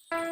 Good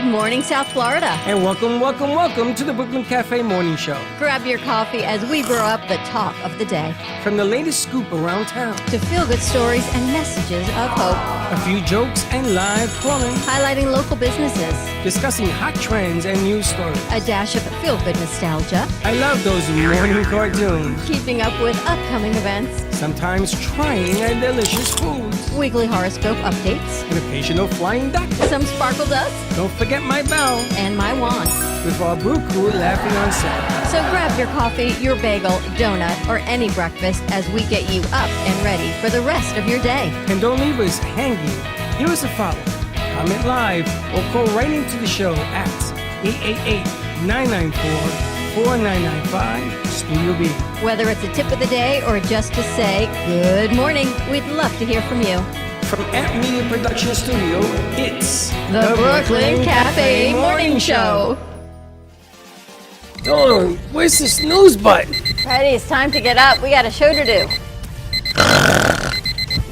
morning, South Florida. And welcome to the Brooklyn Cafe Morning Show. Grab your coffee as we brew up the talk of the day. From the latest scoop around town to feel-good stories and messages of hope. A few jokes and live calling. Highlighting local businesses. Discussing hot trends and news stories. A dash of feel-good nostalgia. I love those morning cartoons. Keeping up with upcoming events. Sometimes trying a delicious foods. Weekly horoscope updates. An occasional flying duck. Some sparkle dust. Don't forget my bell. And my wand. With our brew crew laughing on set. So grab your coffee, your bagel, donut, or any breakfast as we get you up and ready for the rest of your day. And don't leave us hanging. Give us a follow. Comment live or call right into the show at 888-994-4995 Studio B. Whether it's a tip of the day or just to say good morning, we'd love to hear from you. From Amp Media Production Studio, it's the Brooklyn Cafe Morning Show. Dawn, where's the snooze button? Freddie, it's time to get up. We got a show to do.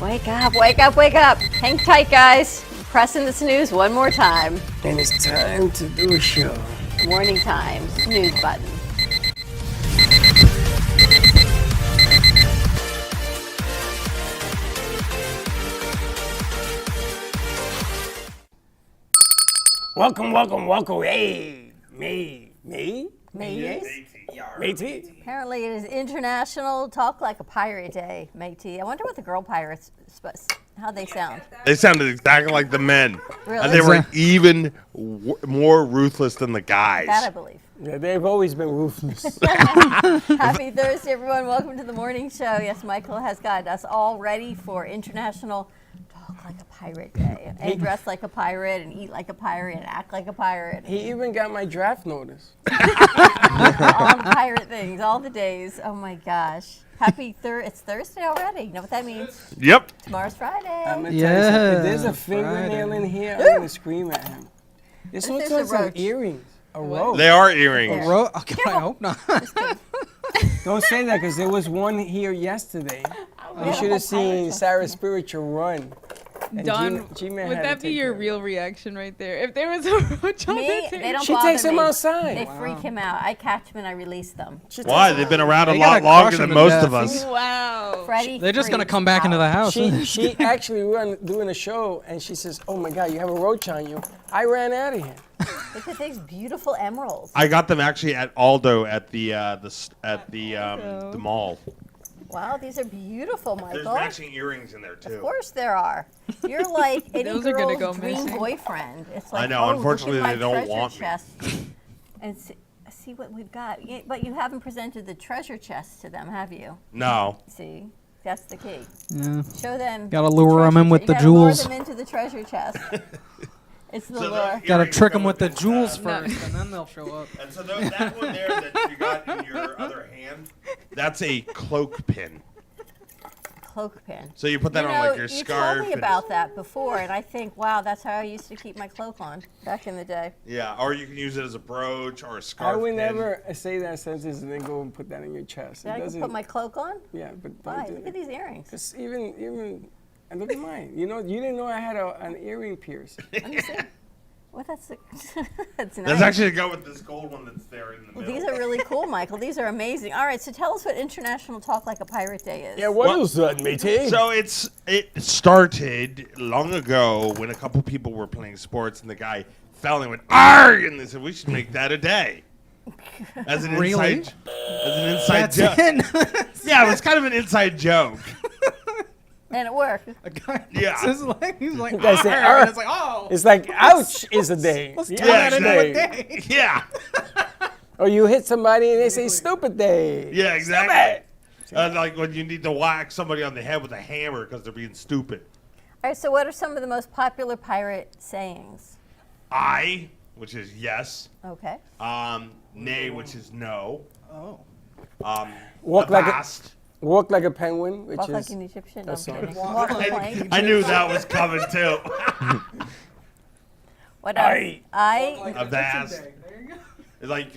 Wake up, wake up, wake up. Hang tight, guys. Pressing the snooze one more time. And it's time to do a show. Morning time, snooze button. Welcome. Hey, me? Matey? Apparently it is International Talk Like a Pirate Day, matey. I wonder what the girl pirates, how they sound. They sounded exactly like the men. Really? And they were even more ruthless than the guys. That I believe. Yeah, they've always been ruthless. Happy Thursday, everyone. Welcome to the morning show. Yes, Michael has got us all ready for International Talk Like a Pirate Day. And dress like a pirate, and eat like a pirate, and act like a pirate. He even got my draft notice. All the pirate things, all the days. Oh my gosh. It's Thursday already. You know what that means? Yep. Tomorrow's Friday. I'm gonna tell you something. If there's a fingernail in here, I'm going to scream at him. This one has some earrings. A roach. They are earrings. A roach? Okay, I hope not. Don't say that because there was one here yesterday. You should have seen Sarah's spiritual run. Dawn, would that be your real reaction right there? If there was a roach on the table? They don't She bother takes him me. outside. They freak him out. I catch them and I release them. Why? They've been around a They lot gotta longer crush than them to most death. of us. Wow. Freddie They're just going to freaks come back into the out. house. She actually, we were doing a show, and she says, "Oh my God, you have a roach on you." I ran out of here. Look at these beautiful emeralds. I got them actually at Aldo at the mall. Wow, these are beautiful, There's Michael. matching earrings in there too. Of course there are. You're like any Those are gonna girl's go dream missing. boyfriend. It's like, I know, oh, unfortunately, look at they don't my treasure want me. chest. And see what we've got. But you haven't presented the treasure chest to them, have you? No. See, that's the key. Yeah. Show them. Gotta lure 'em in with the You gotta lure jewels. them into the treasure chest. It's the So lure. Got to earrings trick go them with the this, jewels first, and then they'll show up. And so that one there that you got in your other hand, that's a cloak pin. Cloak pin. So you put that on like your you scarf. told me and- about that before, and I think, wow, that's how I used to keep my cloak on back in the day. Yeah, or you can use it as a brooch or a I scarf. would pin. never say that sentence and then go and put that in your chest. Did I go put my cloak on? Yeah, but Why? don't do Look that. at these earrings. Just even, and look at mine. You know, you didn't know I had an earring pierce. Let me see. Well, that's nice. Let's actually go with this gold one that's there in the middle. These are really cool, Michael. These are amazing. All right, so tell us what International Talk Like a Pirate Day is. Yeah, what is that, matey? So it started long ago when a couple people were playing sports and the guy fell and went arg, and they said we should make that a day. As an Really? inside joke. That's Yeah, it was kind of an inside joke. And it worked. A guy Yeah. puts his leg, he's like, You guys say, "Arr," "Arr." and it's like, oh. It's like, ouch is a day. Let's Yeah, turn that into exactly. a day. Yeah. Or you hit somebody and they say, stupid day. Yeah, exactly. Like when you need to whack somebody on the head with a hammer because they're being stupid. All right, so what are some of the most popular pirate sayings? I, which is yes. Okay. Nay, which is no. Oh. Walk like a- avast. Walk like a penguin, which Walk is... like an Egyptian. No, I'm that's all. kidding. Walk on a plank. I knew that was coming too. What else? Avast. There you go. It's like,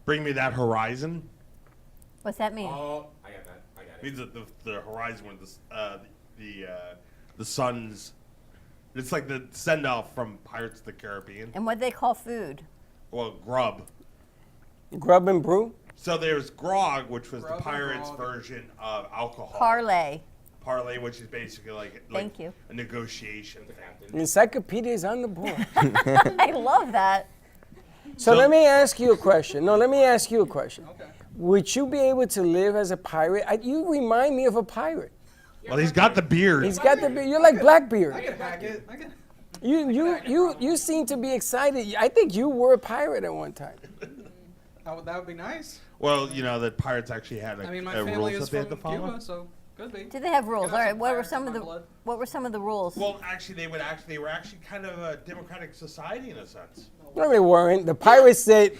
bring me that horizon. What's that mean? Oh, I got that. I got It it. means that the horizon when the sun's. It's like the send off from Pirates of the Caribbean. And what they call food? Well, grub. Grub and brew? So there's grog, which was Grub the and Pirates' grog. version of alcohol. Parlay. Parlay, which is basically like Thank you. a negotiation The thing. captain. Encyclopedia is on the board. I love that. So let me ask you a question. No, let me ask you a question. Okay. Would you be able to live as a pirate? You remind me of a pirate. Well, he's got the beard. He's got the beard. You're like Blackbeard. I can hack it. I can. You seem to be excited. I think you were a pirate at one time. That would be nice. Well, you know that pirates actually had I mean, my rules family that is they had from to follow. Cuba, so could be. Do they have rules? Could All have right. some What were pirates some in of my the blood. What were some of the rules? Well, actually, they were actually kind of a democratic society in a sense. No, they weren't. The pirates said,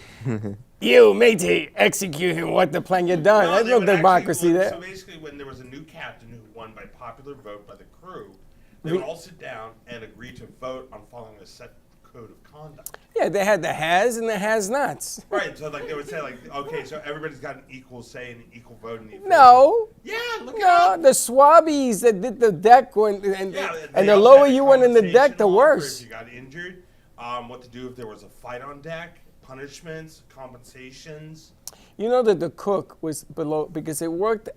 "You, matey, execute him. What the plan? You're done." There's they no would actually- democracy there. So basically, when there was a new captain who won by popular vote by the crew, they would all sit down and agree to vote on following a set code of conduct. Yeah, they had the has and the has-nots. Right. So like they would say like, okay, so everybody's got an equal say and an equal vote in the affair. No, Yeah. Look it no, up. the swabbies that did the deck and Yeah, and they the also lower had a you went in the compensation deck, the offer worse. If you got injured, what to do if there was a fight on deck, punishments, compensations. You know that the cook was below because it worked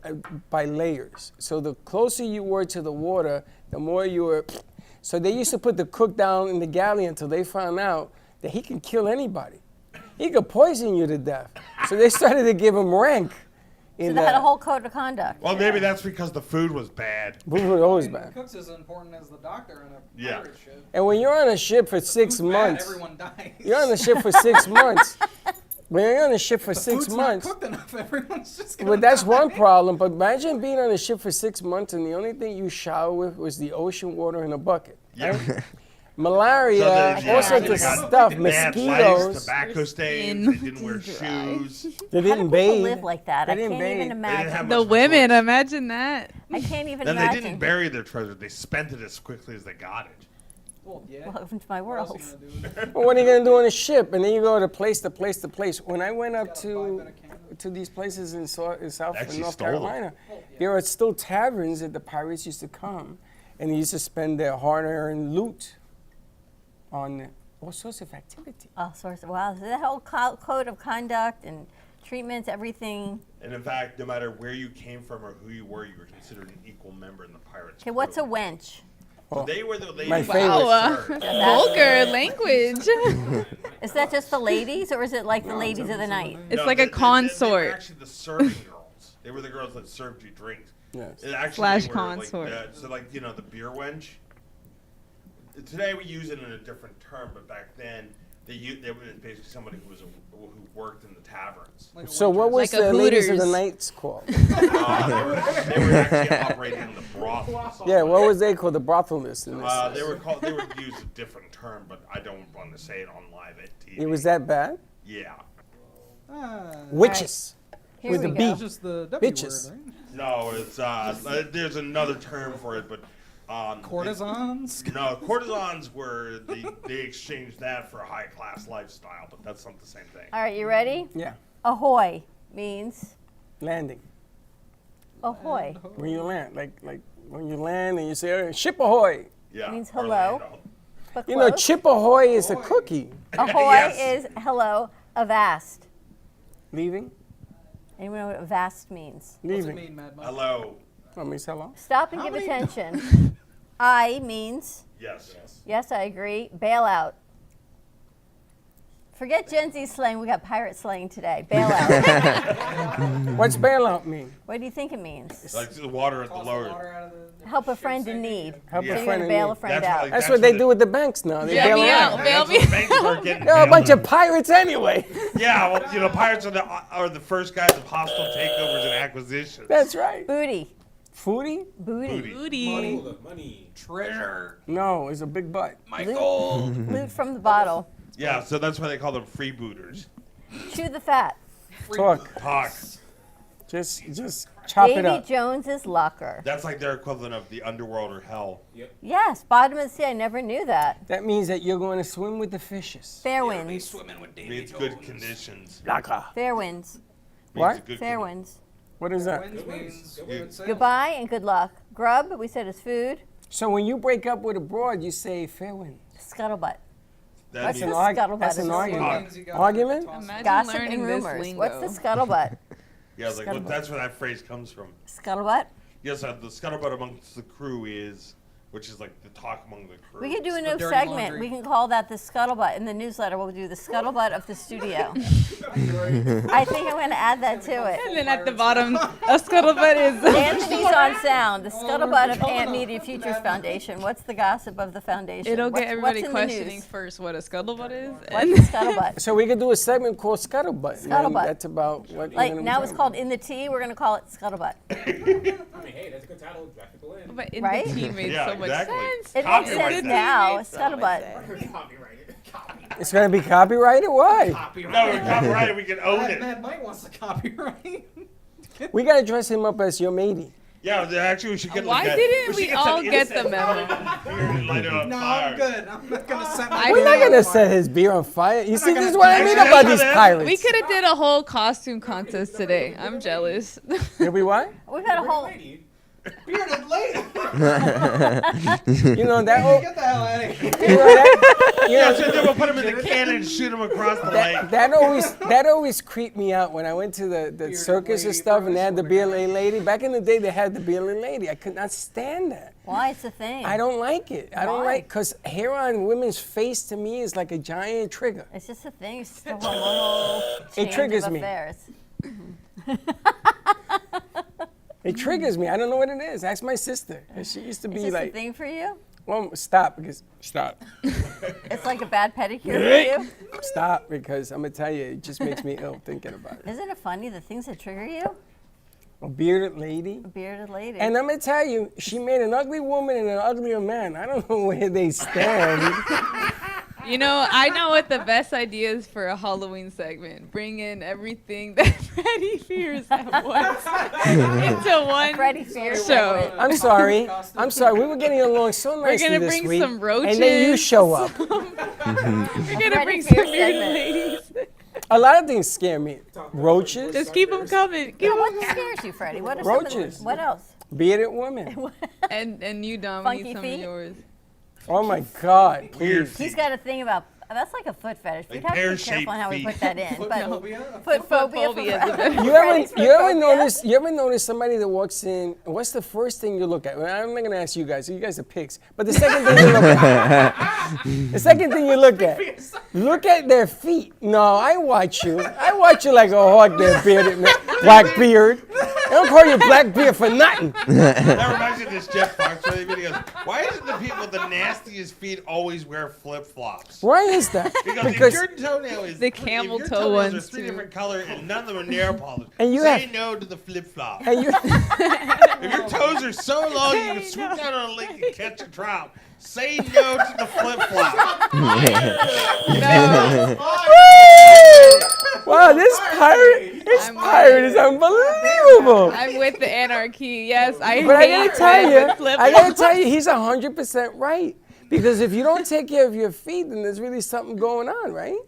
by layers. So the closer you were to the water, the more you were. So they used to put the cook down in the galley until they found out that he can kill anybody. He could poison you to death. So they started to give him rank. So they had a whole code of conduct. Well, maybe that's because the food was bad. We were always The bad. cook's as important as the doctor in a Yeah. pirate ship. And when you're on a ship for 6 Food's bad, months, everyone dies. you're on a ship for 6 months. When you're on a ship for The 6 food's months, not cooked enough. Everyone's just gonna well, that's die. one problem. But imagine being on a ship for 6 months and the only thing you shower with was the ocean water in a bucket. Yeah. Malaria, So they- all sorts they of got- stuff, They had lice, mosquitoes. tobacco stains. Skin They didn't wear dry. shoes. They How do didn't people bathe. live like that? They I didn't can't even bathe. They didn't have imagine. much The of a women, choice. imagine that. I can't even Then they imagine. didn't bury their treasure. They spent it as quickly as they got it. Well, yeah. Welcome to my What else world. are you gonna do with it? Well, what are you gonna do on a ship? And then you go to place to place to place. When I went up Got a to 5-minute camera. these places in South Actually and North stole them. Carolina, there are still taverns that the pirates used to come, and they used to spend their hard-earned loot on all sorts of activity. All sorts of wow. So that whole code of conduct and treatments, everything. And in fact, no matter where you came from or who you were considered an equal member in the pirates. Okay, what's a crew. wench? So they were the ladies. My that favorite. Wow, served. vulgar language. Is that just the ladies, or is it like the ladies of the night? It's No, like they a were consort. actually the serving girls. They were the girls that served you drinks. Yes. It actually Slash were consort. Like so, like you know, the beer wench. Today we use it in a different term, but back then they were basically somebody who worked in the taverns. Like a So what was Like a the ladies of the Hooters. nights called? They were actually operating in the brothels. Yeah, what was they called? The brothelists. In this. They were used a different term, but I don't want to say it on live at TV. It was that bad? Yeah. Witches. Here With we the go. beat. Just the W Bitches. word, right? No, it's there's another term for it, but Courtesans. No, courtesans were they exchanged that for a high class lifestyle, but that's not the same thing. All right, you ready? Yeah. Ahoy means Landing. ahoy. When you land, like when you land and you say, "Oh, ship ahoy." Yeah. means hello. Orlando. But You know, close. chip ahoy is a cookie. Ahoy Yes. is hello. Avast. Leaving? Anyone know what avast means? What's it Leaving. mean, Mad Mike? Hello. Oh, means hello. Stop and How give many- attention. I means Yes. yes, I agree. Bailout. Forget Gen Z slang. We got pirate slang today. Bailout. What's bailout mean? What do you think it means? Like the water at the Toss the lower. water out of the Help a ship's friend in sinking. need. Help Yeah. So a you're friend gonna in bail need. a friend That's out. like- That's what they do with the banks now. They Yeah, bail me them out. out. Bail me That's what banks are getting They're a bailed bunch out. of pirates anyway. Yeah, well, you know, pirates are the first guys of hostile takeovers and acquisitions. That's right. Booty. Foodie? Booty. Booty. Oh, the money. Treasure. No, it's a big butt. Michael. Loot from the bottle. Yeah, so that's why they call them freebooters. Chew the fat. Talk. Talk. Just chop it Davy up. Jones's locker. That's like their equivalent of the underworld or hell. Yes, bottom of the sea. I never knew that. That means that you're going to swim with the fishes. Fair Be winds. swimming with It Davy means Jones. good conditions. Laka. Fair winds. Means What? good Fair condi- winds. What is that? Wins means good sales. Goodbye and good luck. Grub, we said, is food. So when you break up with a broad, you say fair win. Scuttlebutt. That What's means- the scuttlebutt? That's an Is argument. Means you gotta Argument? toss it. Imagine Gossip learning and this rumors. lingo. What's the scuttlebutt? Yeah, like, well, that's where that phrase comes from. Scuttlebutt? Yes, the scuttlebutt amongst the crew is, which is like the talk among the crew. We could do a the new dirty segment. laundry. We can call that the scuttlebutt. In the newsletter, we'll do the scuttlebutt of the studio. I think I'm going to add that to it. And then at the bottom, a scuttlebutt is. Anthony's on sound. The scuttlebutt of Ant Media Futures Foundation. What's the gossip of the foundation? It'll What's- get everybody what's in the questioning news? first what a scuttlebutt is. What's the scuttlebutt? So we could do a segment called Scuttlebutt. and Scuttlebutt. That's about what. Like we're gonna be now it's talking called about. In the Tea. We're going to call it scuttlebutt. I mean, hey, that's a good title. Draft people in. But in Right? the tea made Yeah, so much exactly. sense. It makes Copyright sense that. now. Made so much Scuttlebutt. sense. Copyrighted. It's going to be copyrighted? Why? Copyright. No, we're copyrighted. We can own Mad, it. Mad Mike wants the copyright. We got to dress him up as your matey. Yeah, actually, we should get. Why like didn't should we get all some get the incense memo? here and light it on No, fire. I'm good. I'm not gonna set my. I We're not know. going to set his beer on fire. You see, not this is gonna- what I mean Actually, about that's these how that- pirates. We could have did a whole costume contest today. I'm jealous. Did we what? We've had a whole. Lady. Bearded lady. You know, that whole, Get the hell out of here. you know, that, you Yeah, know, so then we'll put him in the cannon and shoot him across the lake. that always creeped me out when I went to the circus and lady stuff, and they had the first, BLA lady. Back in the day, they had the BLA lady. I could not stand that. Why? It's a thing. I don't like it. I don't Why? like because hair on women's face to me is like a giant trigger. It's just a thing. It's just a hormonal change triggers of me. affairs. It triggers me. I don't know what it is. Ask my sister. 'Cause she used to It's be just a like, thing for you. well, stop stop, It's like a bad pedicure for you. stop because I'm gonna tell you, it just makes me ill thinking about it. Isn't it funny the things that trigger you? A bearded lady. A bearded lady. And I'm gonna tell you, she made an ugly woman and an uglier man. I don't know where they stand. You know, I know what the best idea is for a Halloween segment. Bring in everything that Freddie fears at once into one Freddie Fears show. segment. I'm sorry. I'm sorry. We were getting along so We're nicely gonna this bring week, some roaches. and then you show up. We're gonna Freddie bring some Fears bearded segment. ladies. A lot of things scare me. Roaches, Just keep them coming. Keep What 'em- scares you, Freddie? What are some of Roaches. the, what else? bearded women. and you, Dom, we Funky need some feet? of yours. Oh my God! Weird Please. He's got a thing about. That's like a foot fetish. We'd Like have to be pear-shaped careful on how we feet. put that in. But Phobia? foot phobia. phobia for is a better- You Freddie's foot phobia? You ever notice somebody that walks in? What's the first thing you look at? Well, I'm not gonna ask you guys. You guys are pigs. But the second thing you look at. The second thing you look at their feet. No, I watch you. I watch you like a hawk there, bearded man, black beard. I don't call you black beard for nothing. That reminds me of this Jeff Foxworthy video. Why isn't the people with the nastiest feet always wear flip flops? Why is that? Because if your toenail is The three- camel if your toe toenails ones, are three too. different colors and none of them are nail polish. And you say have- no to the flip flop. And you, If your toes are so long you can swoop down on a lake and catch a trout, say no to the flip flop. wow, this pirate is unbelievable. I'm with the anarchy. Yes, I But I hate gotta tell red you, flip I gotta tell you, he's 100% right. Because if you don't take care of your feet, then there's really something going on, right?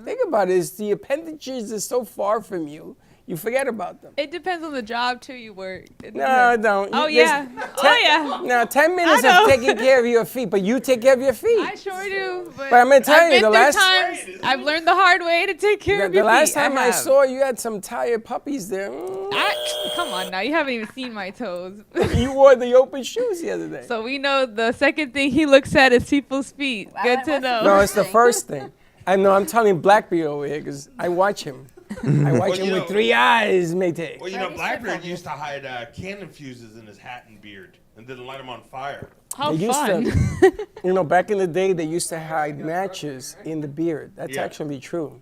Think about it. It's the appendages are so far from you, you forget about them. It depends on the job too you work. It No, depends. don't. Oh There's yeah. Oh yeah. Now, 10 minutes I of know. taking care of your feet, but you take care of your feet. I sure do. But I'm gonna tell I've you, been the through last- times I've learned the hard way to take care of The your last feet. time I have. saw you had some tired puppies there. Come on now, you haven't even seen my toes. You wore the open shoes the other day. So we know the second thing he looks at is people's feet. Good What's to the know. No, it's the thing. first thing. I know, I'm telling Blackbeard over here because I watch him. I watch him you with know- 3 eyes, mate. Well, you know, Freddie's Blackbeard flip used to hide cannon fuses in his hat and beard and then light them on fire. How They used fun. to, you know, back in the day, they used to hide matches in the beard. That's Yeah. actually true.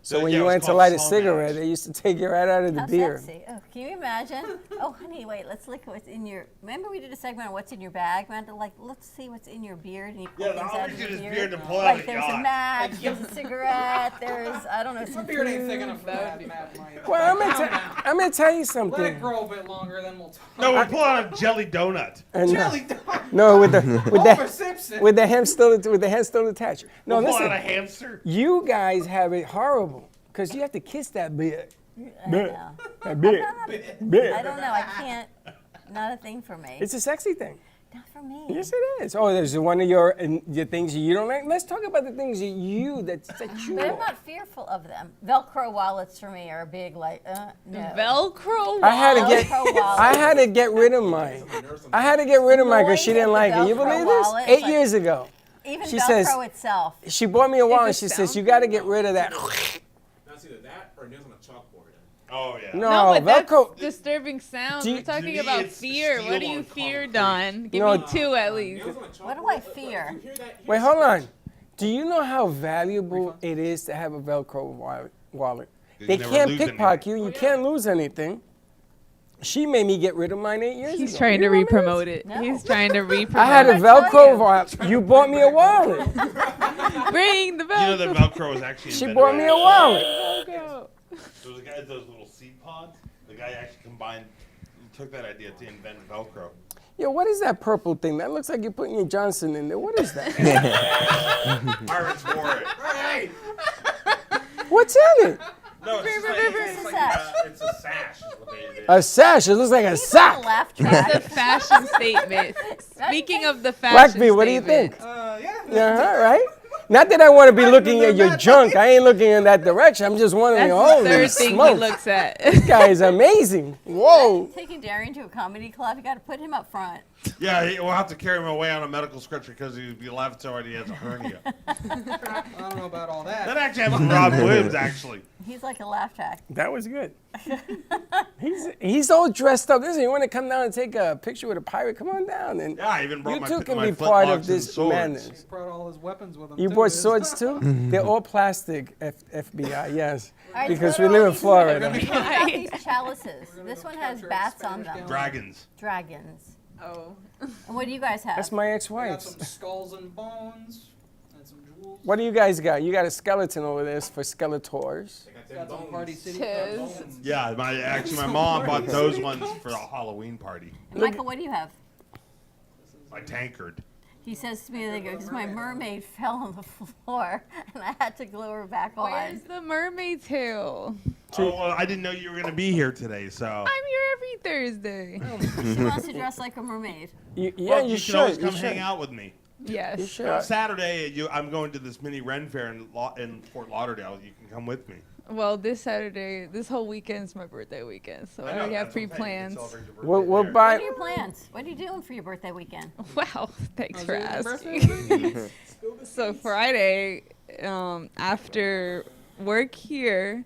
So Yeah, when it you was went to called light a slow cigarette, match. they used to take it right out of the How beard. sexy. Oh, can you imagine? Oh, honey, wait, let's look what's in your. Remember we did a segment on what's in your bag? Amanda, like, let's see what's in your beard. And you pull Yeah, things I'll out reach of in your his beard. beard and pull out Like, a there's a yacht. match, there's a cigarette, there's, I don't know, some Beard ain't food. thick enough for that, Mad Mike. Well, Calm down. I'm gonna tell you Let it something. grow a bit longer, then we'll talk. No, we'll pull out a jelly donut. And, Jelly dog. no, with the Homer Simpson. with the hand still attached. No, We'll pull out a listen. hamster. You guys have it horrible because you have to kiss that beard. I know. Big. Big. I don't know. I can't. Not a thing for me. It's a sexy thing. Not for me. Yes, it is. Oh, there's one of your things you don't like. Let's talk about the things that you But I'm want. not fearful of them. Velcro wallets for me are a big no. Velcro. I had to get. Velcro wallet. I had to get rid of mine. I had to get rid of mine because she didn't like it. You Velcro believe wallet, this? it's 8 like- years ago, Even she Velcro says- itself. she bought me a wallet. and it She says sound you got to get rid of that. Now it's either that or nails on a chalkboard. Oh yeah. No, No, but Velcro. that's disturbing sounds. Do you- We're talking to me, about it's fear. What do steel you on fear, concrete. Don? Give No. me two at least. Nails on a chalkboard. What do I fear? If you hear that, Wait, hold on. Do you know how valuable it is to have a Velcro wallet? You They never can't lose pickpocket anything. you. You can't lose anything. She made me get rid of mine 8 years ago. He's trying to You know what I mean? re-promote it. No. He's trying to re-promote. I had a I'm gonna tell Velcro you. wallet. You bought me a wallet. Bring the You know that Velcro. Velcro was actually. She invented bought me a by- wallet. Velcro. There was a guy with those little seed pods. The guy actually took that idea to invent Velcro. Yo, what is that purple thing? That looks like you're putting your Johnson in there. What is that? Pirates wore it. Right. What's in it? No, it's just like, It's a sash. it's a sash. Is what they did. A sash. It looks like a A sock. laugh It's a track. fashion statement. Speaking of the fashion Blackbeard, what do you statement, think? Yeah. Uh-huh, right? Not that I want to be looking at your junk. I ain't looking in that direction. I'm just wondering, That's the holy third thing he smokes. looks at. This guy is amazing. Whoa. Taking Darian to a comedy club, you got to put him up front. Yeah, we'll have to carry him away on a medical stretcher because he'd be laughing so hard he has a hernia. I don't know about all That that. actually happened to Rob Williams, actually. He's like a laugh track. That was good. He's all dressed up. Listen, you want to come down and take a picture with a pirate? Come on down. And Yeah, I even brought you my, two can my be part flintlocks of and this swords. madness. He brought all his weapons with him. You too. bought His- swords too? They're all plastic, FBI, yes. All right, Because so we what are live all in these- Florida. what about these chalices? This one has capture bats on Spanish them. gal. Dragons. Dragons. Oh. And what do you guys have? That's my I got ex-wife's. some skulls and bones and some jewels. What do you guys got? You got a skeleton over there for Skeletors. They got Got them some Party bones. City Cheers. bones. Yeah, my mom bought those ones for a Halloween party. Michael, what do you have? My tankard. He says to me, because my mermaid fell on the floor and I had to glue her back on. Where's the mermaid tail? Oh, well, I didn't know you were going to be here today, so. I'm here every Thursday. She wants to dress like a mermaid. Yeah, Well, you you should. can always You come should. hang out with me. You Yes. should. On Saturday, I'm going to this mini Ren Fair in Fort Lauderdale. You can come with me. Well, this Saturday, this whole weekend's my birthday weekend, so I already have pre-plans. We'll What are buy. your plans? What are you doing for your birthday weekend? Wow, thanks Oh, for is it your asking. So Friday, after work here,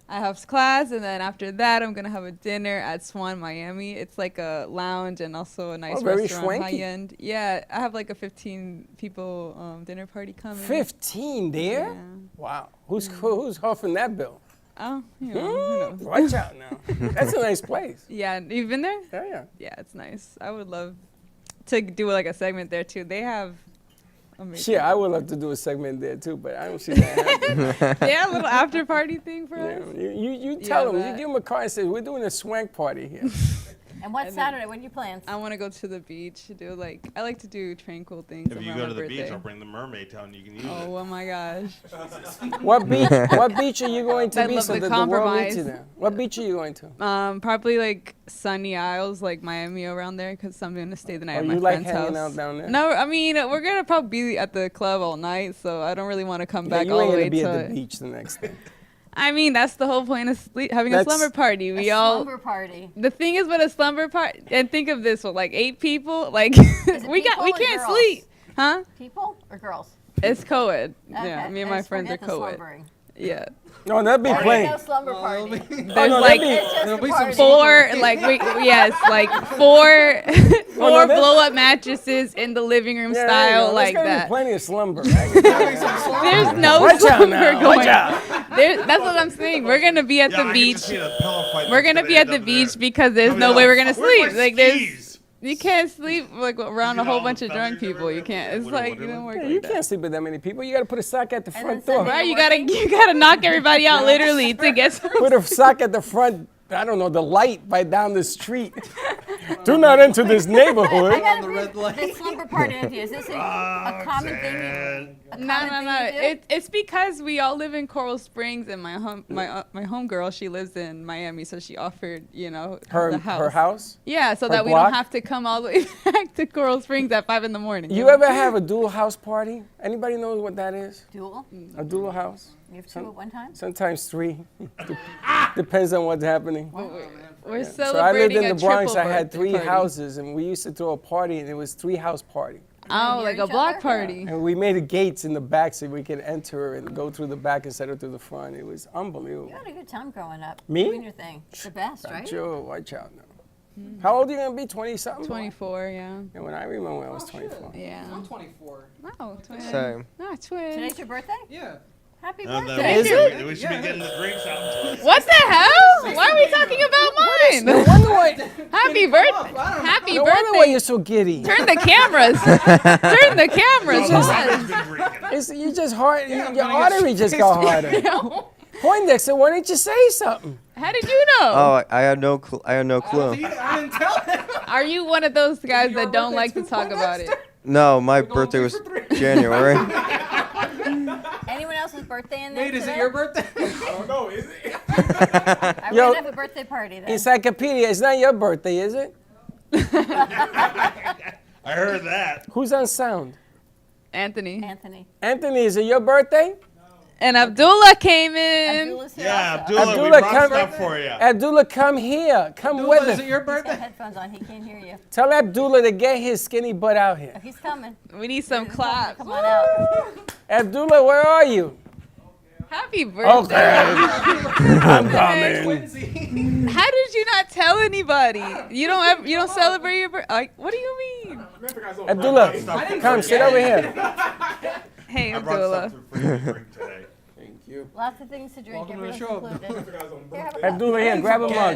I have class, and then after that, I'm gonna have a dinner at Swan Miami. It's like a lounge and also a nice very restaurant, swanky. high end. Yeah, I have like a 15 people dinner party coming. 15 there? Yeah. Wow. Who's huffing that bill? Oh, you know, who knows? Watch out now. That's a nice place. Yeah, you've been there? Yeah, yeah. Yeah, it's nice. I would love to do like a segment there too. They have amazing. Shit, I would love to do a segment there too, but I don't see that happening. Yeah, a little after party thing for Yeah, us. you tell them. You that. give them a card and say, we're doing a swank party here. And what's And then- Saturday? What are your plans? I want to go to the beach. Do like I like to do tranquil things. If you around go my to the birthday. beach, I'll bring the mermaid tail and you can use it. Oh my gosh! What beach are you going to I'd be love so the that the world meets compromise. you there? What beach are you going to? Probably like sunny isles, like Miami around there, because I'm gonna stay the night Oh, at my you like friend's hanging house. out down there? No, I mean we're gonna probably be at the club all night, so I don't really want to come Yeah, back you all ain't the gonna way be to. at the beach the next day. I mean that's the whole point of having a That's- slumber party. A We all. slumber party. The thing is with a slumber party, and think of this with like 8 people, like it we people or can't girls? sleep, huh? People or girls? It's co-ed. Yeah, Okay, me and my let's friends are forget the co-ed. slumbering. Yeah. No, that'd be There ain't playing. no slumber party. There's no, like that'd be- It's just There'll a be some party. four, like yes, like four no, that's- blow-up mattresses in the living room Yeah, there you style go. like There's gonna be that. plenty of slumber. There's no Watch out slumber now. going. Watch out. That's what I'm saying. We're gonna be at Yeah, the I can beach. just see the pillow fight We're that's gonna be at the end up beach there. because there's Oh, no yeah. way we're gonna Where's sleep. my Like there's. skis? You can't sleep like around a You whole know, bunch of drunk feathers people. You everywhere. can't. It's What do- like what you do- don't work Yeah, like you that. can't sleep with that many people. You gotta put a sock at the And front then door. Sunday- Right, you gotta knock everybody out literally to get some. Put a sock at the front. I don't know, the light by down the street. Do not enter this I neighborhood. gotta the read red light. this slumber party idea. Is this a common thing? No. It's because we all live in Coral Springs, and my homegirl, she lives in Miami, so she offered, the house. Her house? Yeah, so Her that we block? don't have to come all the way back to Coral Springs at 5 in the morning. You ever have a dual house party? Anybody knows what that is? Duel? A dual house? You have two at one time? Sometimes 3. Depends on what's happening. We're So I lived celebrating in the Bronx. I had 3 party. houses, and we used to throw a party, and it was 3-house party. Oh, Near like a each block other? party. And we made the gates in the back so we could enter and go through the back instead of through the front. It was unbelievable. You had a good time growing up. Me? Doing your thing. It's the best, right? Joe, watch out now. How old are you going to be? 20-something? 24, yeah. And when I remember when I was 24. Yeah. I'm 24. Oh, twins. Same. Ah, twins. Today's your birthday? Yeah. Happy And birthday. we should be getting the drinks out. What the hell? Why are we talking about mine? No wonder why, Happy birthday. Happy no wonder why birthday. you're so giddy. Turn the cameras. Turn the cameras Somebody's on. been drinking. You just hard. Yeah, I'm your gonna get artery just got harder. Poindexter, why didn't you say something? How did you know? Oh, I had no clue. I I didn't tell him. Are you one of those guys Your that don't birthday like to too, talk about it? No, my going birthday three was for three. January. Anyone else's birthday in there Wait, is today? it your birthday? I don't know, is it? We're Yo, gonna have a birthday party then. Encyclopedia, it's not your birthday, is it? I heard that. Who's on sound? Anthony. Anthony. Anthony, is it your birthday? And Abdullah came in. Abdullah's here Yeah, also. Abdullah, we Abdullah, brought come- stuff for you. Abdullah, come here. Come Abdullah, with is it us. your He's got birthday? headphones on. He can't hear you. Tell Abdullah to get his skinny butt out here. Oh, he's coming. We need some He's coming. claps. Come on out. Abdullah, where are you? Happy birthday. I'm coming. Twinsy. How did you not tell anybody? You don't celebrate your birthday? Like, what do you mean? Abdullah, come sit over here. Hey, I brought Abdullah. stuff for you to drink today. Lots of things to drink. Welcome to the Everyone's show. included. Here, have a cup. Abdullah, here, grab a mug. I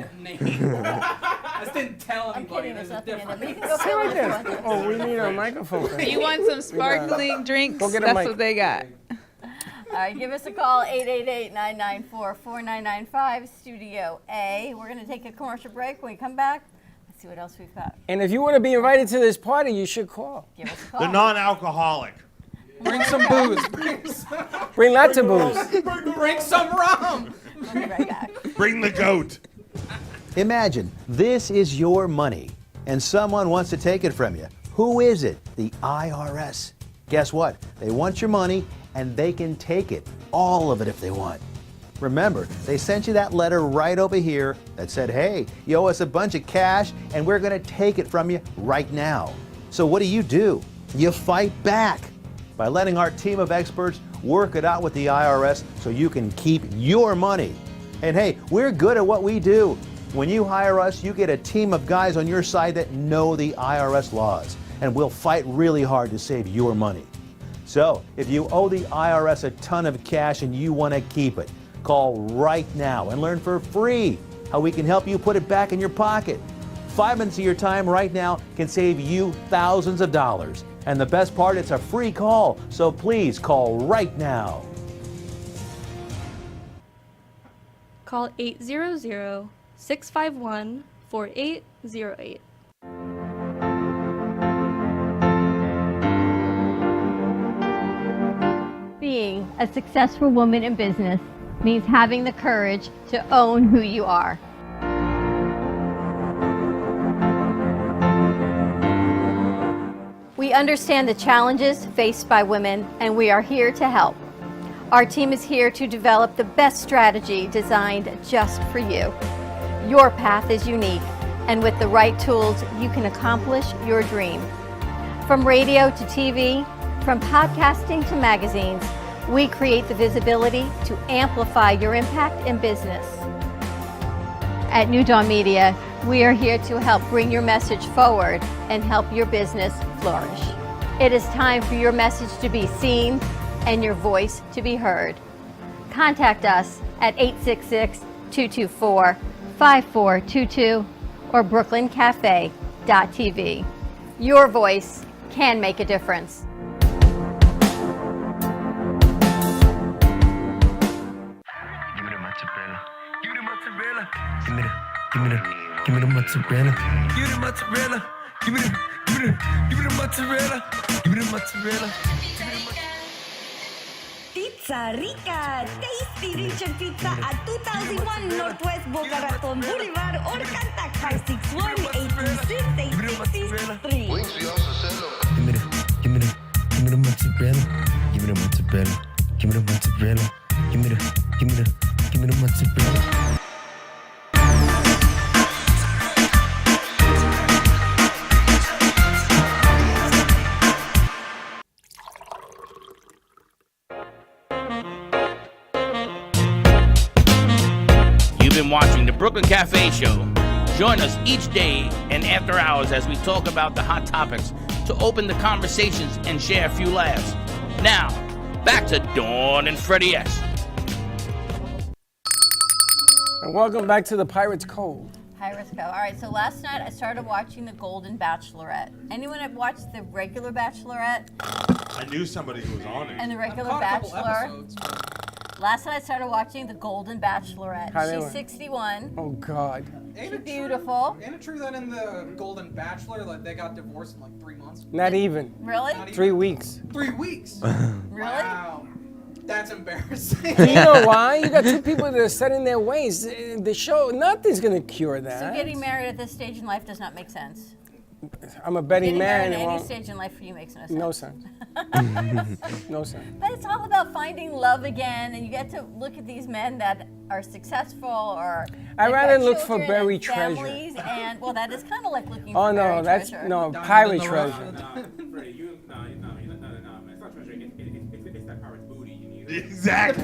just didn't tell I'm anybody. kidding. There's There's a nothing in it. difference. But you can go Sit fill right it if you there. want to. Oh, we need a microphone. for You want some sparkling drinks? Go get a That's mic. what they got. All right, give us a call, 888-994-4995, Studio A. We're going to take a commercial break. When we come back, let's see what else we've got. And if you want to be invited to this party, you should call. Give us a call. The non-alcoholic. Bring some booze. Bring lots of booze. Bring some rum. We'll be right back. Bring the goat. Imagine this is your money and someone wants to take it from you. Who is it? The IRS. Guess what? They want your money and they can take it, all of it if they want. Remember, they sent you that letter right over here that said, hey, you owe us a bunch of cash and we're going to take it from you right now. So what do? You fight back by letting our team of experts work it out with the IRS so you can keep your money. And hey, we're good at what we do. When you hire us, you get a team of guys on your side that know the IRS laws, and we'll fight really hard to save your money. So, if you owe the IRS a ton of cash and you want to keep it, call right now and learn for free how we can help you put it back in your pocket. 5 minutes of your time right now can save you thousands of dollars. And the best part, it's a free call, so please call right now. Call 800-651-4808. Being a successful woman in business means having the courage to own who you are. We understand the challenges faced by women, and we are here to help. Our team is here to develop the best strategy designed just for you. Your path is unique, and with the right tools, you can accomplish your dream. From radio to TV, from podcasting to magazines, we create the visibility to amplify your impact in business. At New Dawn Media, we are here to help bring your message forward and help your business flourish. It is time for your message to be seen and your voice to be heard. Contact us at 866-224-5422 or brooklyncafe.tv. Your voice can make a difference. Give me the mozzarella. Give me the mozzarella. Give me the Give me the mozzarella. Give me the mozzarella. Give me the mozzarella. Give me the mozzarella. Pizza Rica, tasty Richard Pizza at 2001 Northwest Boca Raton Boulevard or contact 561-826-8663. Give me the mozzarella. Give me the mozzarella. Give me the mozzarella. Give me the mozzarella. You've been watching the Brooklyn Cafe Show. Join us each day and after hours as we talk about the hot topics to open the conversations and share a few laughs. Now, back to Dawn and Freddie S. And welcome back to the Pirates Code. Pirates Go. All right, so last night I started watching The Golden Bachelorette. Anyone have watched the regular Bachelorette I knew somebody who was on it. and the regular Caught a couple Bachelor? episodes. Last night I started watching The Golden Bachelorette. How they She's were? 61. Oh, God. Ain't She's it beautiful. True, ain't it true that in the Golden Bachelor, like they got divorced in like 3 months? Not even. Really? Not even 3 weeks. 3 weeks. Really? Wow, that's embarrassing. You know why? You got two people that are set in their ways. The show, nothing's going to cure that. So getting married at this stage in life does not make sense. I'm a betting Getting man. married It at any won't. stage in life for you makes no sense. No sense. No sense. But it's all about finding love again, and you get to look at these men that are successful or. I'd they've rather got look for children and buried treasure. families, and well, that is kind of like looking Oh, for no, buried that's treasure. no Diamond pirate in the rough. treasure. Freddie, no, it's not treasure. It's that pirate's booty you need. Exactly.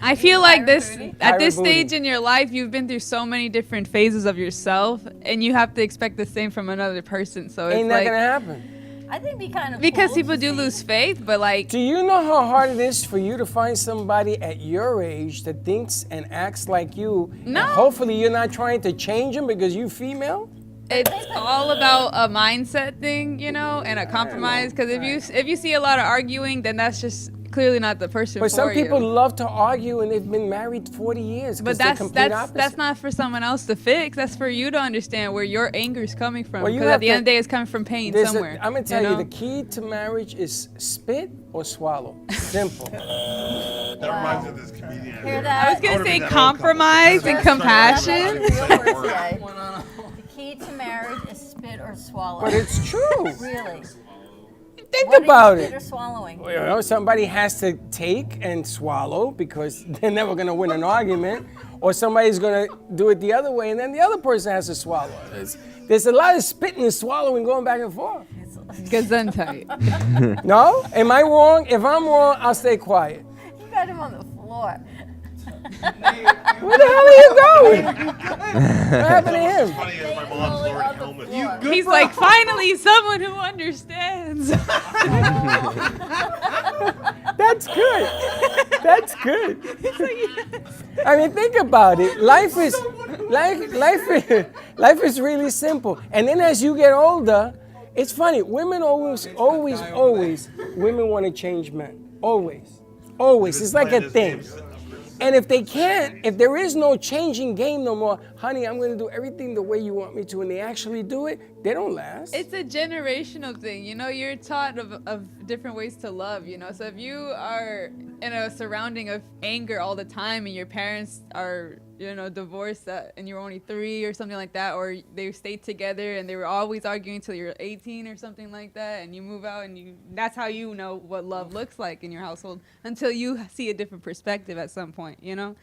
I feel like Pirate this booty? at this Pirate booty. stage in your life, you've been through so many different phases of yourself, and you have to expect the same from another person. So it's Ain't that like going to happen? I think it'd be kind of because cool people to do see. lose faith, but like Do you know how hard it is for you to find somebody at your age that thinks and acts like you? No. And hopefully you're not trying to change them because you female? it's all about a mindset thing, you know, and a compromise. Because if you see a lot of arguing, then that's just clearly not the person But for some people you. love to argue and they've been married 40 years. 'cause But they're that's complete that's opposite. not for someone else to fix. That's for you to understand where your anger is coming from. Well, you Because have at the end to- of the day, it's coming from pain There's somewhere. I'm going to tell you, know? the key to marriage is spit or swallow. Simple. That reminds me of this comedian. Hear that? I was gonna would've say been that old couple. compromise and That's compassion. Real words today. The key to marriage is spit or swallow. But it's true. Really. Think What about is spit it. or swallowing? You know, somebody has to take and swallow because they're never going to win an argument, or somebody's going to do it the other way, and then the other person has to swallow. There's a lot of spitting and swallowing going back and forth. Gesundheit. No? Am I wrong? If I'm wrong, I'll stay quiet. You got him on the floor. Where the hell are you going? What happened to him? Funny as my mom's wearing helmet. He's like, finally, someone who understands. That's good. That's good. I mean, think about it. Life is really simple. And then as you get older, it's funny. Women always women want to change men. Always. It's like a thing. And if they can't, if there is no changing game no more, honey, I'm going to do everything the way you want me to, and they actually do it, they don't last. It's a generational thing, you know. You're taught of different ways to love, you know. So if you are in a surrounding of anger all the time, and your parents are, you know, divorced and you're only 3 or something like that, or they stayed together and they were always arguing until you're 18 or something like that, and you move out and that's how you know what love looks like in your household until you see a different perspective at some point, you know.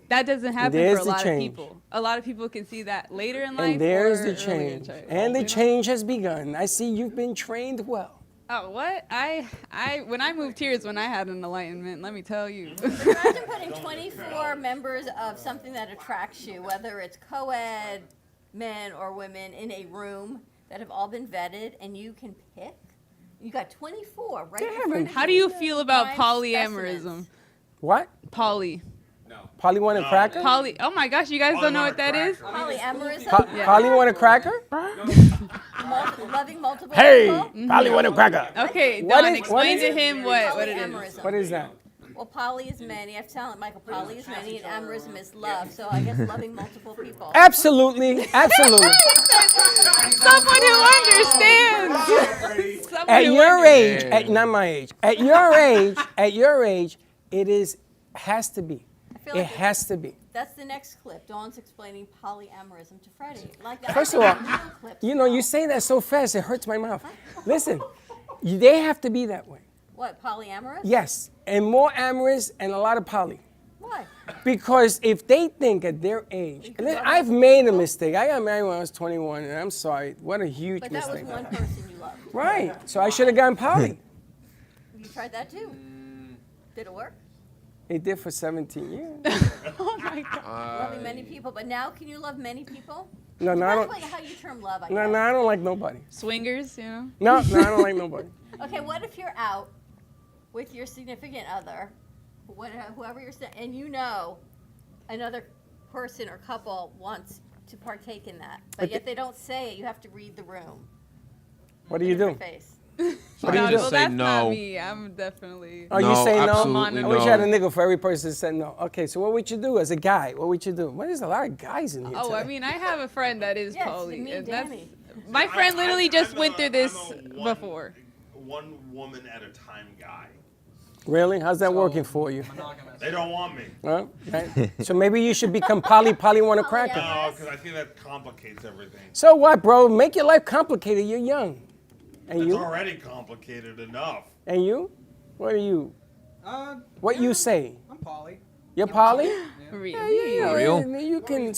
That doesn't happen There's for a the lot change. of people. A lot of people can see that later in life. And there's or the earlier in change. life, And the you know? change has begun. I see you've been trained well. Oh, what? When I moved here is when I had an enlightenment, let me tell you. Imagine putting 24 members of something that attracts you, whether it's co-ed, men or women, in a room that have all been vetted, and you can pick. You got 24 right in front of How do you feel about Prime polyamorism? specimens. What? Poly. Polly want a cracker? Poly. Oh my gosh, you guys don't know what that is? Polyamorism? Yeah. Polly want a cracker? Loving multiple Hey, people? Polly want a cracker. Okay, What Don, is- explain what to is it? him what it is. What is that? Well, poly is many. I have to tell Michael, poly is many, and amorism is love. So I guess loving multiple people. Absolutely, absolutely. Someone who understands. Someone At who your age, understands. not my age. At your age, it has to be. feel It like has to be. That's the next clip. Dawn's explaining polyamorism to Freddie. Like that. First of all, you say that so fast, it hurts my mouth. Listen, they have to be that way. What, polyamorous? Yes, and more amorous and a lot of poly. Why? Because if they think at their age, and then I've made a mistake. I got married when I was 21, and I'm sorry. What a huge But that mistake. was one person you loved. Right. So I should have gotten poly. You tried that too. Did it work? It did for 17 years. Oh my God. Loving many people, but now can you love many people? No, I That's don't. like how you term love, I No, guess. I don't like nobody. Swingers, you know? No, I don't like nobody. Okay, what if you're out with your significant other, whoever you're, and you know another person or couple wants to partake in that, but yet they don't say it. You have to read the room. What do you do? Face. What do you do? Well, that's not me. I'm definitely. Oh, you say no? absolutely I wish I no. had a nigga for every person that said no. Okay, so what would you do as a guy? What would you do? Well, there's a lot of guys in here Oh, today. I mean, I have a friend that is Yes, poly. me, and that's, Danny. my friend literally just went through this I'm a before. One woman at a time guy. Really? How's that working for you? They don't want me. Huh? Right. So maybe you should become poly want to crack it. No, because I think that complicates everything. So what, bro? Make your life complicated. You're young. And It's you? already complicated enough. And you? What are you? What you say? I'm poly. You're poly? Really? Yeah, real? You can.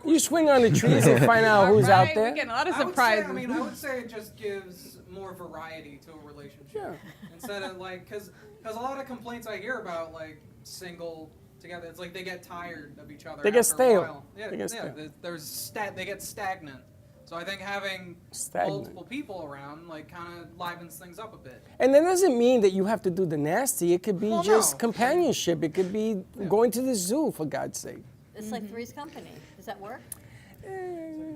You swing on the trees and find out who's out Right, there. we get a lot of I would say, surprises. I would say it just gives more variety to a relationship. Yeah. Instead of like, because a lot of complaints I hear about like single together, it's like they get tired of each other. They get after a stale. while. Yeah, They get yeah. stale. They get stagnant. So I think having multiple people around like kind of livens things up a bit. And that doesn't mean that you have to do the nasty. It could be Well, just no. companionship. It could be going to the zoo, for God's sake. It's like Three's Company. Does that work?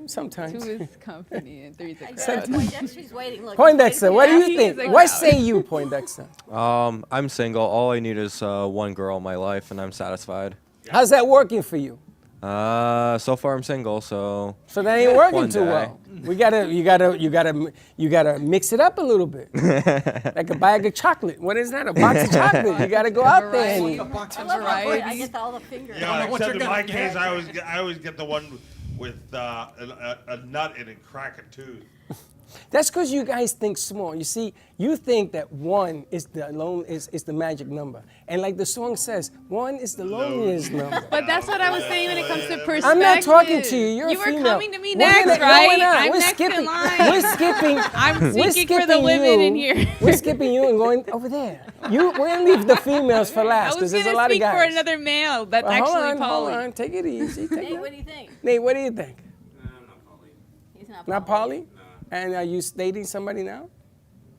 Sometimes. Two is company and three's a I crowd. guess Poindexter's waiting. Look, Poindexter, what do you He's think? a What crowd. say you, Poindexter? I'm single. All I need is one girl in my life, and I'm satisfied. How's that working for you? So far I'm single, so. So that ain't working One too day. well. You gotta mix it up a little bit. Like a bag of chocolate. What is that? A box of chocolate. You gotta go out there and A box of I love how varieties. I get all the fingers. Yeah, what except you're in my gonna case, get. I always get the one with a nut in it, crack a tooth. that's because you guys think small. You see, you think that one is the magic number. And like the song says, one is the loneliest number. But that's what I was saying when it comes to perspective. I'm not talking to you. You're a You were female. coming to me We're next, gonna- no, right? we're not. I'm We're next skipping. in line. We're skipping. I'm we're seeking for the skipping women you. in here. We're skipping you and going over there. We're gonna leave the females for I last was because there's a gonna lot of speak guys. for another male that's Well, actually hold poly. on. Take it easy. Take Nate, it. what do you think? Nate, what do you think? Nah, I'm not poly. He's not. Not poly? And are you dating somebody now?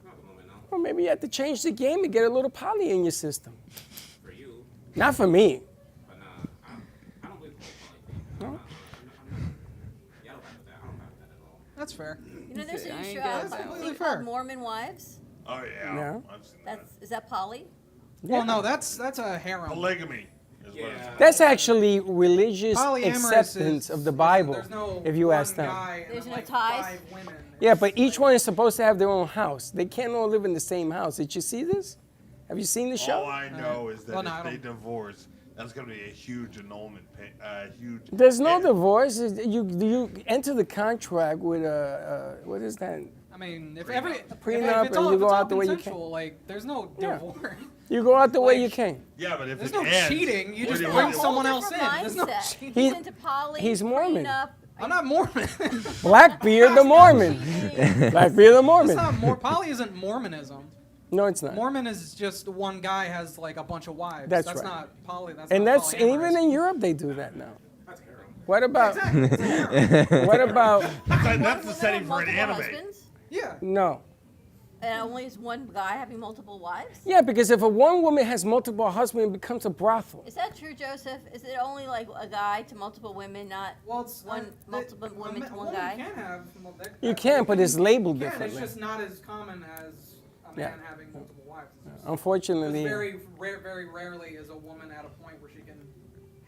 Not at the moment, no. Well, maybe you have to change the game and get a little poly in your system. For you. Not for me. But nah, I don't believe in the poly thing. Yeah, I don't vibe with that. I don't vibe with that at all. That's fair. You know, there's I a ain't show good out at that. thing called Mormon Wives. Oh yeah. Yeah. I've seen that. Is that poly? Well, no, that's a harem. Polygamy is what it's called. That's actually religious Polyamorous acceptance is- of the Bible, There's no if you ask one them. guy and There's then, no like, ties? 5 women. Yeah, but each one is supposed to have their own house. They can't all live in the same house. Did you see this? Have you seen the show? All I know is that Well, no, I if they don't- divorce, that's going to be a huge annulment. Huge. There's no divorce. You enter the contract with what is that? I mean, if Prenup it's and all, you if go it's all out the way you consensual, came. like there's no Yeah. divorce. You go out the way Like- you came. Yeah, but if There's it no ends, cheating. You what just do bring what do someone Whole else in. different There's no mindset. cheating. He's into poly. he's Mormon. prenup. I'm not Mormon. Blackbeard the Mormon. Blackbeard the It's Mormon. not poly isn't Mormonism. No, it's not. Mormon is just one guy has like a bunch of wives. That's That's right. not poly. That's And not that's and even polyamorous. in Europe they do that now. That's harem. What about? What about? That's the Women setting have for an multiple anime. husbands? Yeah. No. And only is one guy having multiple wives? Yeah, because if a one woman has multiple husbands, it becomes a brothel. Is that true, Joseph? Is it only like a guy to multiple women, not Well, it's multiple women to one woman guy? Can have. You can, but it's labeled It's differently. just not as common as man having multiple wives. Unfortunately. Very rarely is a woman at a point where she can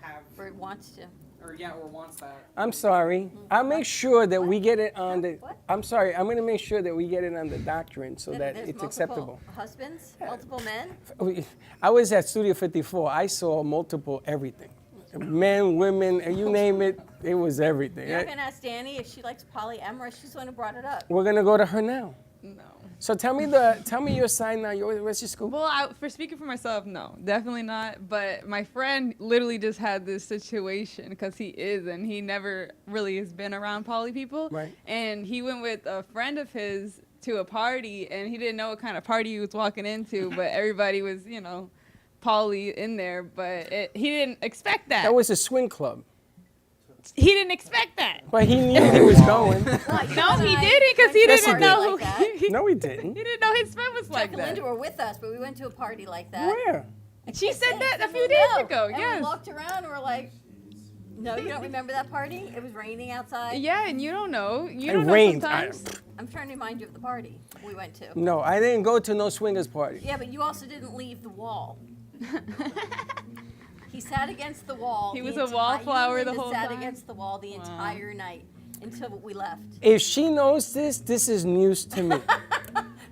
have. Or wants to. Or wants that. I'm sorry. I'll make sure that we get it on the. What? I'm sorry. I'm going to make sure that we get it on the doctrine so that There's it's multiple acceptable. Husbands, multiple men. I was at Studio 54. I saw multiple everything. Men, women, you name it, it was everything. You're not gonna ask Danny if she likes polyamorous. She's the one who brought it up. We're gonna go to her now. No. So tell me your sign now. What's your school? Well, for speaking for myself, no, definitely not. But my friend literally just had this situation because he is, and he never really has been around poly people. Right. And he went with a friend of his to a party, and he didn't know what kind of party he was walking into, but everybody was, poly in there, but he didn't expect that. That was a swing club. He didn't expect that. But he knew he was going. No, he didn't, because he Yes, he didn't know. did. No, he didn't. He didn't know his friend was Jack like and that. Linda were with us, but we went to a party like that. Where? She said that a few No. days ago. And Yes. we walked around and we're like, no, you don't remember that party? It was raining outside. Yeah, and you don't know. You It don't know rained. sometimes. I'm trying to remind you of the party we went to. No, I didn't go to no swingers party. Yeah, but you also didn't leave the wall. He sat against the wall. He the was a entire- wallflower you and the Linda whole sat time? against the wall the entire night until we left. If she knows this is news to me.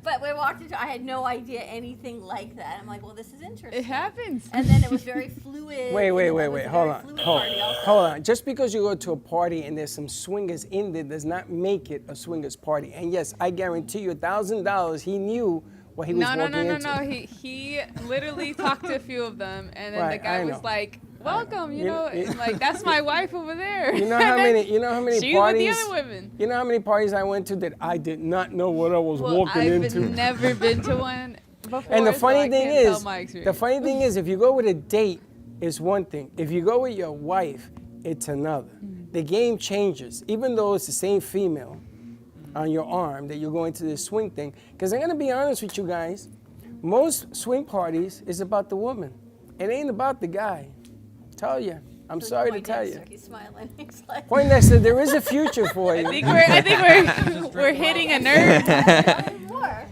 But we walked into, I had no idea anything like that. I'm like, well, this is interesting. It happens. And then it was very fluid. Wait. It was a Hold very on. fluid party also. Hold on. Just because you go to a party and there's some swingers in there does not make it a swingers party. And yes, I guarantee you $1,000 he knew what he was walking into. No. He literally talked to a few of them, and then Right, the guy I was know. like, "Welcome," You know, and like that's my wife over there. You know how many She's parties? with the other women. You know how many parties I went to that I did not know what I was walking I've into. never been to one before. And the so funny I thing can't tell is, my experience. if you go with a date, it's one thing. If you go with your wife, it's another. The game changes, even though it's the same female on your arm that you're going to this swing thing. Because I'm gonna be honest with you guys, most swing parties is about the woman. It ain't about the guy. Tell you. I'm sorry to tell you. He's smiling. He's like, Poindexter, there is a future for you. I think we're hitting a nerve.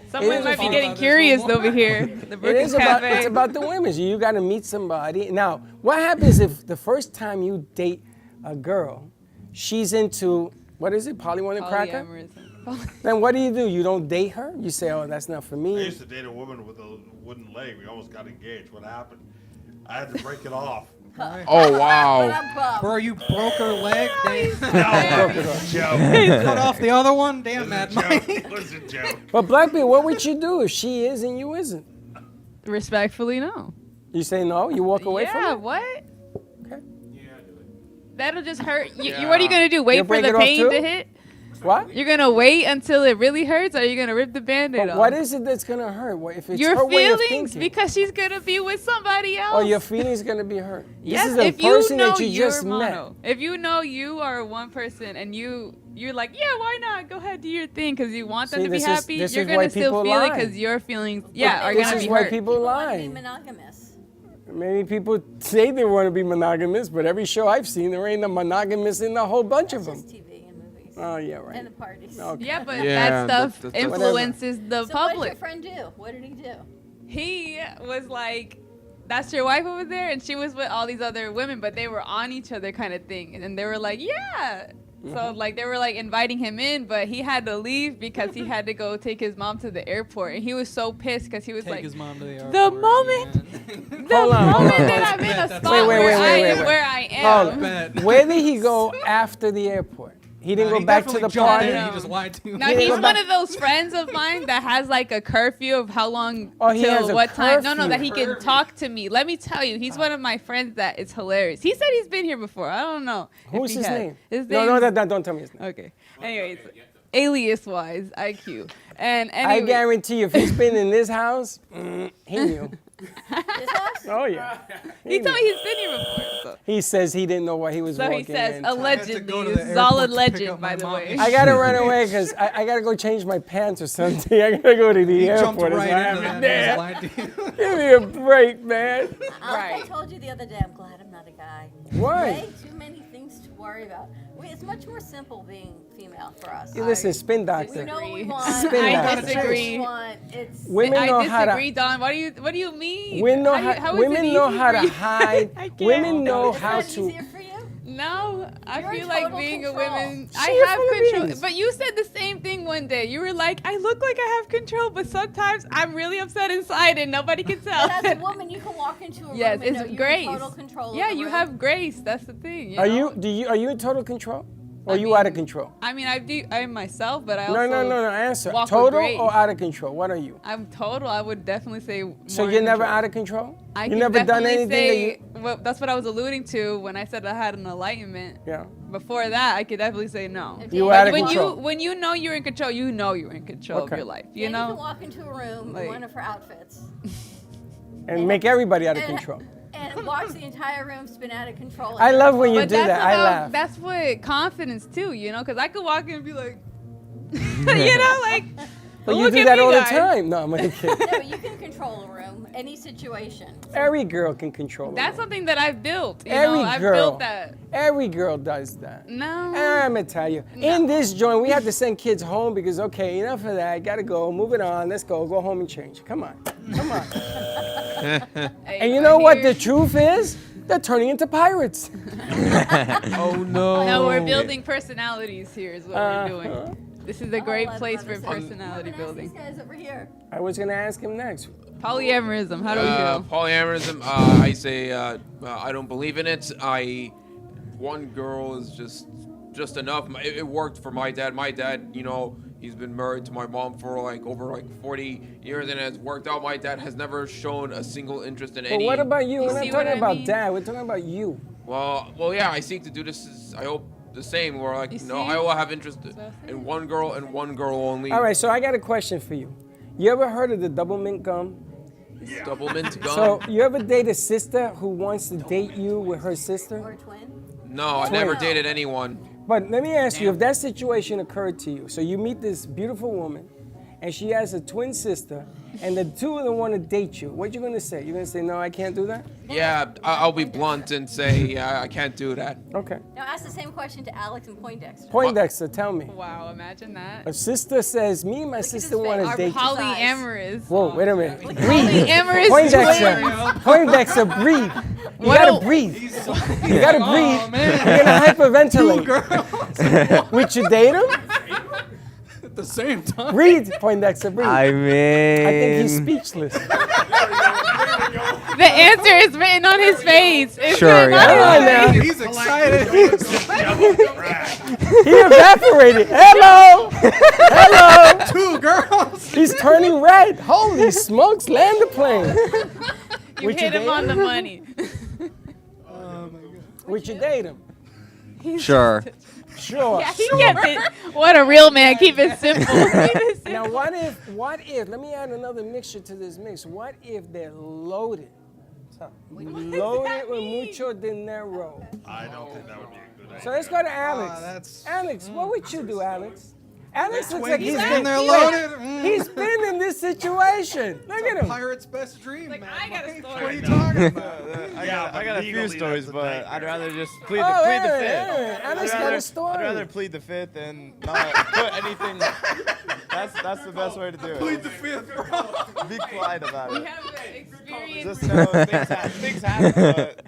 Someone might be getting curious over here. The It Brooklyn is about, Cafe. it's about the women. You got to meet somebody. Now, what happens if the first time you date a girl, she's into, what is it, poly cracker? Polyamorism. Then what do? You don't date her? You say, oh, that's not for I me. used to date a woman with a wooden leg. We almost got engaged. What happened? I had to break it off. Oh, wow. Bro, you broke her leg? Damn. No, it was a joke. Cut off the other one? Damn, Mad Mike. It was a joke. But Blackbeard, what would you do if she is and you isn't? Respectfully, no. You say no? You walk away from Yeah, it? what? Okay. That'll just hurt. Yeah. What are you gonna do? Wait You'll for break the it off pain too? to hit? What? You're gonna wait until it really hurts, or you're gonna rip the Band-Aid But off? what is it that's gonna hurt? If it's her Your way of feelings, thinking. because she's gonna be with somebody else. Or your feelings gonna be hurt. Yes, This is a if you person know that you you're just mono. met. If you know you are one person and you're like, yeah, why not? Go ahead, do your thing, because you want them See, to be this is- happy. this you're is why gonna still people feel it lie. because your feelings, are This gonna is be why hurt. people want to be lie. monogamous. Many people say they want to be monogamous, but every show I've seen, there ain't a monogamous in a whole bunch of That's them. just TV and movies. Oh, yeah, right. And the parties. Okay. Yeah, but Yeah, that stuff that's- influences the So what did public. your friend do? What did he do? He was like, that's your wife over there? And she was with all these other women, but they were on each other kind of thing. And they were like, yeah. So like they were like inviting him in, but he had to leave because he had to go take his mom to the airport. And he was so pissed because he was Take like, his mom to the airport. the moment Hold on, hold on. that I'm in a Wait, spot wait, wait. where I Hold am. on. Where did he go after the airport? He didn't go back to the party? No. He just lied to you. Now Yeah, he's go one back- of those friends of mine that has like a curfew of how long Oh, he has till a what time. No, curfew. that he can talk to me. Let me tell you, he's one of my friends that is hilarious. He said he's been here before. I don't know. if Who's he his has. name? His No, name's- don't tell me his name. Okay. Anyways, alias wise, IQ. And I anyway, guarantee you, if he's been in this house, he knew. This house? Oh, yeah. he told me he's been here before. So, He says he didn't know what he was so walking he says into. allegedly. go to the This is all airport to pick alleged, up my by the mom. way. I gotta run away because I gotta go change my pants or something. I gotta go to the He jumped airport. right It's like, into I'm that. there. and just lied to you. Give me a break, man. I told you the other day, I'm glad I'm not a guy. Why? Way too many things to worry about. it's much more simple being female for us. You listen, spin doctor. We know what we want. Spin I doctor. disagree. Women know how to. I disagree, Don. What do you mean? Women know how is women it know easy how for to you? hide. I can't. Women know It's how not to. easier for you? No, I You're in feel like total being control. a woman, She I is have full of control. beans. But you said the same thing one day. You were like, I look like I have control, but sometimes I'm really upset inside and nobody can tell. But as a woman, you can walk into a Yes, room and know it's you're grace. in total control Yeah, of the you room. have grace. That's the thing. Are know? you in total control, or I you out of mean, control? I mean, I'm myself, but I No, also no. Answer. walk with Total grace. or out of control? What are you? I'm total. I would definitely say. So more you're in never control. out of control? I You can never done definitely anything say, that you. well, that's what I was alluding to when I said I had an enlightenment. Yeah. Before that, I could definitely say no. You were But out of when control. when you know you're in control, you know you're in control Okay. of your life. Yeah, You know. You can walk into a room Like- in one of her outfits And make everybody out of and- control. and watch the entire room spin out of control. I love when you But do that's that. I about, laugh. That's what confidence too, you know, because I could walk in and be like, you know, like. But you look do at that me, all guys. the time. No, I'm only kidding. No, but you can control a room, any situation. Every girl can control That's it. something that I've built. You Every know, I've girl. built that. Every girl does that. No. I'm gonna tell you. In this joint, we have to send kids home because okay, enough of that. Gotta go. Move it on. Let's go. Go home and change. Come on. Come on. Hey, And you know what here- the truth is? They're turning into pirates. Oh no. No, we're building personalities here is what we're doing. Uh-huh. This is a great I place love for this. personality Come on, ask building. These guys over here. I was gonna ask him next. Polyamorism, how do we feel? Polyamorism, I say I don't believe in it. One girl is just enough. It worked for my dad. My dad, you know, he's been married to my mom for over 40 years, and it's worked out. My dad has never shown a single interest in But any. what about you? We're not see what talking I about mean? dad. We're talking about you. Well, yeah. I seek to do this. I hope the same. Where You see? I will have interest in one girl and one girl only. All right. So I got a question for you. You ever heard of the double mint gum? Double mint gum. So you ever date a sister who wants to date you with her sister? Or a twin. No, I never Twin. dated anyone. But let me ask you, if that situation occurred to you, so you meet this beautiful woman, and she has a twin sister, and the two of them want to date you, what you gonna say? You're gonna say, no, I can't do that? Yeah, I'll be blunt and say, yeah, I can't do that. Okay. Now ask the same question to Alex and Poindexter. Poindexter, tell me. Wow, imagine that. A sister says, me and my sister want to Our date you. polyamorous. Whoa, wait a minute. Polyamorous Poindexter, twins. Poindexter, breathe. You Well- gotta breathe. You gotta breathe. You're gonna hyperventilate. Would you date him? At the same time. Breathe, Poindexter, breathe. I mean. I think he's speechless. The answer is written on his face. It's Sure, written on yeah. his He's excited. He evaporated. Hello. Hello. Two girls. He's turning red. Holy smokes, land the plane. You Would hit you him date on the him? money. Would you date him? Sure. Sure. Yeah, he kept it. What a real man. Keep it simple. Keep it simple. Now, what if, let me add another mixture to this mix. What if they're loaded? Loaded with mucho dinero. I don't think that would be a good idea. So let's go to Alex. that's- Alex, what would you do, Alex? Alex looks like twins he's and been, they're wait, loaded. he's been in this situation. Look at him. Pirate's best dream, Like, man. I got a What story. are you talking about? I got a few stories, but I'd rather just plead Oh, the wait a fifth. minute, wait a minute. Alex got a story. I'd rather plead the fifth and not put anything. That's the best way to do it. Plead the fifth, bro. Be quiet about We it. have an experience. Just know things happen, but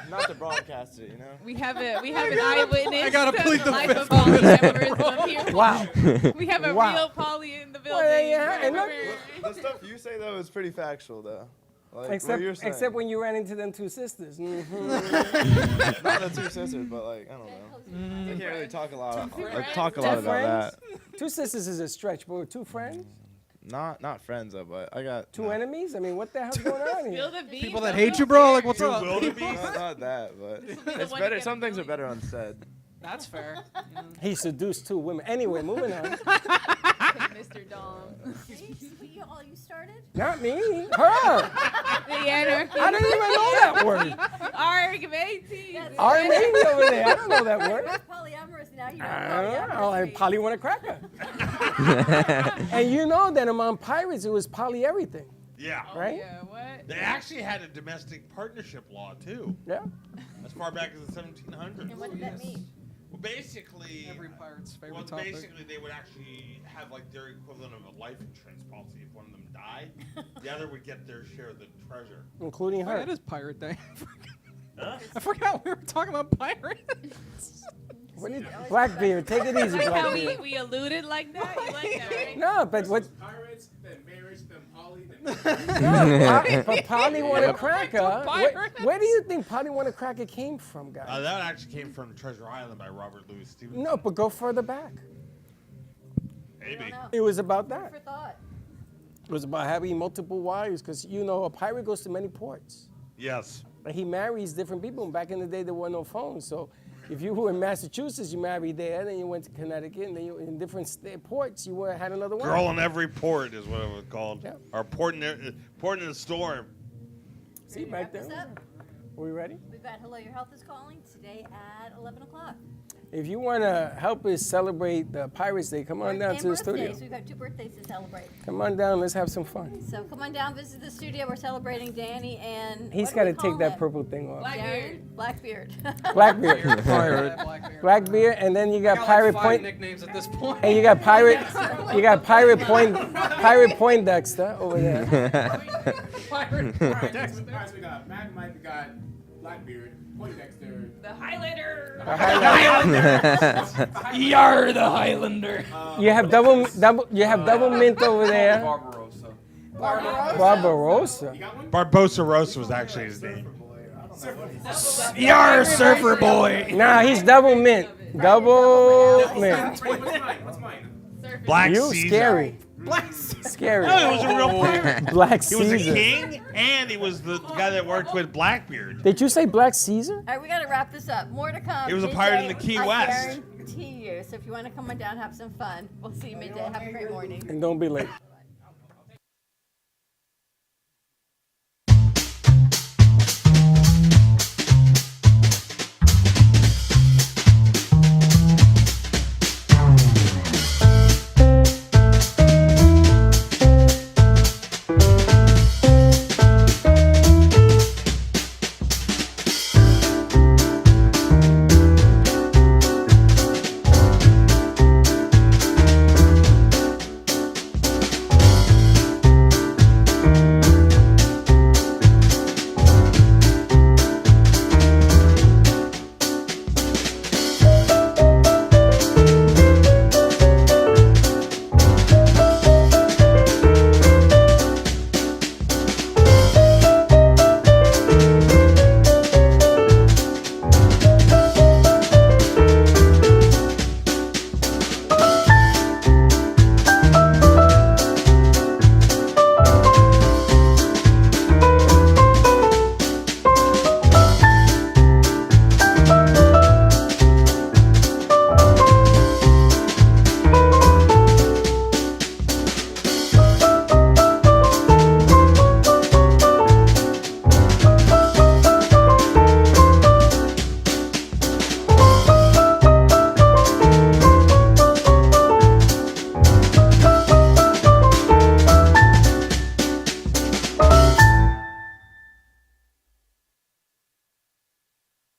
not to broadcast it, you know. We have an eyewitness. I gotta to plead the the life fifth of polyamorism up here. Wow. We have a Wow. real poly in the building. Well, there you have it. Look. The stuff you say though is pretty factual though. Like what Except, you're saying. except when you ran into them two sisters. Not the two sisters, but like I don't know. I can't really talk a lot Two about friends? that. Two sisters is a stretch, but two friends? Not friends though, but I got Two enemies? I mean, what the hell's going on here? Spill the beans. People that hate you, bro. Like, what's Two up? wildebeest? not that, but it's one better. that Some get things are better unsaid. That's fair. He seduced two women. Anyway, moving on. Mr. Dom. See, all you started? Not me. Her. The anarchy. I didn't even know that word. Argumentative. Armenian over there. I don't know that word. That's polyamorous. Now you know I don't know. polyamorous I means. probably want a cracker. And you know that among pirates, it was poly everything, Yeah. right? Yeah, what? They actually had a domestic partnership law too, Yeah. as far back as the 1700s. And what did that mean? Well, basically, Every pirate's favorite well, topic. basically, they would actually have like their equivalent of a life insurance policy. If one of them died, the other would get their share of the treasure. Including Oh, her. it is Pirate Day. I forgot we were talking about pirates. Blackbeard, take it easy, Like how Blackbeard. we alluded like that? You like that, right? No, but what? Pirates, then marriage, then poly, then No, but Polly want a cracker. Where do you think Polly want a cracker came from, guys? That actually came from Treasure Island by Robert Louis Stevenson. No, but go further back. Maybe. It was about that. For thought. It was about having multiple wives, because a pirate goes to many ports. Yes. And he marries different people. And back in the day, there were no phones, so if you were in Massachusetts, you married there, then you went to Connecticut, and then you in different ports, you had another one. Girl in every port is what it was called. Yeah. Or port in the storm. See, back there. Are we ready? We've got Hello, Your Health is Calling today at 11 o'clock. If you want to help us celebrate the Pirates Day, come on down to the studio. Birthdays. We've got 2 birthdays to celebrate. Come on down, let's have some fun. So come on down, visit the studio. We're celebrating Danny and He's got to take that purple thing off. Blackbeard. Blackbeard. Blackbeard. Blackbeard, and then you got Got Pirate like 5 Point. nicknames at this point. And you got Pirate Point Dexter over there. Pirate Pirates, we got Magmite, we got Blackbeard, Poindexter. The Highlander. Yar, the Highlander. You have double mint over there. Barbarossa. Barbarossa. Barbosa Rosa was actually his name. Yar, Surfer Boy. Nah, he's double mint. Double mint. What's mine? Black You Caesar. scary. Black Scary. No, he was a real pirate. Black He was a Caesar. king, and he was the guy that worked with Blackbeard. Did you say Black Caesar? All right, we got to wrap this up. More to come. He was a midday, pirate in the Key I West. guarantee you. So if you want to come on down, have some fun. We'll see you midday. Have a great morning. And don't be late.